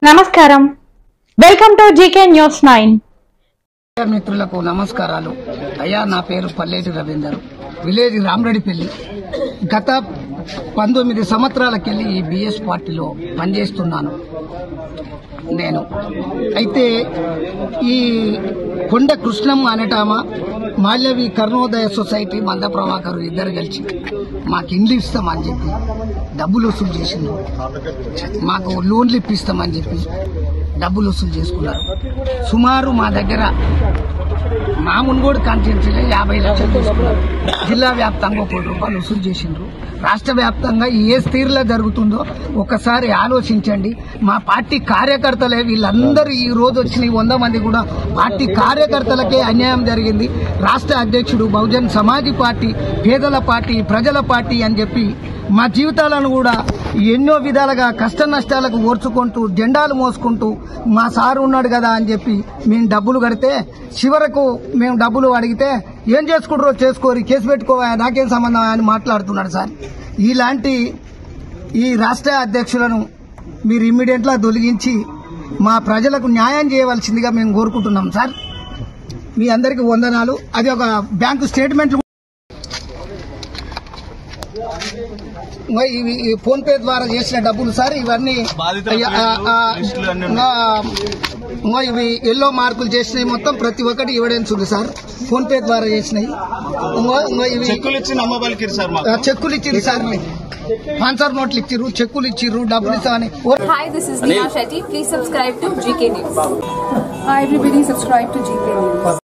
నమస్కారం, welcome to GK news 9. మిత్రులకు నమస్కారాలు. అయ్యా, నా పేరు పల్లేటి రవీందర్, విలేజ్ రామరెడ్డిపల్లి. గత 19 సంవత్సరాలకెళ్ళి ఈ బిఎస్ పార్టీలో పనిచేస్తున్నాను నేను. అయితే ఈ కొండ కృష్ణమ్మ అనేటామా మాల్యవి కర్ణోదయ సొసైటీ మంద ప్రభాకర్ ఇద్దరు కలిసి మాకు ఇండ్లు ఇస్తామని చెప్పి డబ్బులు వసూలు చేసిండ్రు. మాకు లోన్లు ఇప్పిస్తామని చెప్పి డబ్బులు వసూలు చేసుకున్నారు. సుమారు మా దగ్గర మా మున్గోడు కాన్స్టిట్యున్సీలో 50 లక్షలు తీసుకున్నారు. జిల్లా వ్యాప్తంగా ₹1 కోటి వసూలు చేసిండ్రు. రాష్ట్ర వ్యాప్తంగా ఏ స్థితిలో జరుగుతుందో ఒకసారి ఆలోచించండి. మా పార్టీ కార్యకర్తలే వీళ్ళందరూ ఈ రోజు వచ్చిన 100 మంది కూడా పార్టీ కార్యకర్తలకే అన్యాయం జరిగింది. రాష్ట్ర అధ్యక్షుడు బహుజన్ సమాజ్ పార్టీ, పేదల పార్టీ, ప్రజల పార్టీ అని చెప్పి మా జీవితాలను కూడా ఎన్నో విధాలుగా కష్ట నష్టాలకు ఓర్చుకుంటూ జెండాలు మోసుకుంటూ మా సారు ఉన్నాడు కదా అని చెప్పి మేము డబ్బులు కడితే చివరకు మేము డబ్బులు అడిగితే ఏం చేసుకుంటారో చేసుకోరి, కేసు పెట్టుకోవా, నాకేం సంబంధం అని మాట్లాడుతున్నాడు సార్. ఇలాంటి ఈ రాష్ట్ర అధ్యక్షులను మీరు ఇమ్మీడియట్గా తొలగించి మా ప్రజలకు న్యాయం చేయవలసిందిగా మేము కోరుకుంటున్నాం సార్. మీ అందరికీ వందనాలు. అది ఒక బ్యాంకు స్టేట్మెంట్ ఫోన్ పే ద్వారా చేసిన డబ్బులు సార్. ఇవన్నీ ఇవి ఎల్లో మార్కులు చేసినవి మొత్తం ప్రతి ఒక్కటి ఎవిడెన్స్ ఉంది సార్. ఫోన్ పే ద్వారా చేసినవి. చెక్కులు ఇచ్చారు సార్, స్పాన్సర్ నోట్లు ఇచ్చిర్రు, చెక్కులు ఇచ్చిర్రు, డబ్బులు ఇస్తామని. Hi, this is Neha Shetty. Please subscribe to GK News. Hi everybody, subscribe to GK News.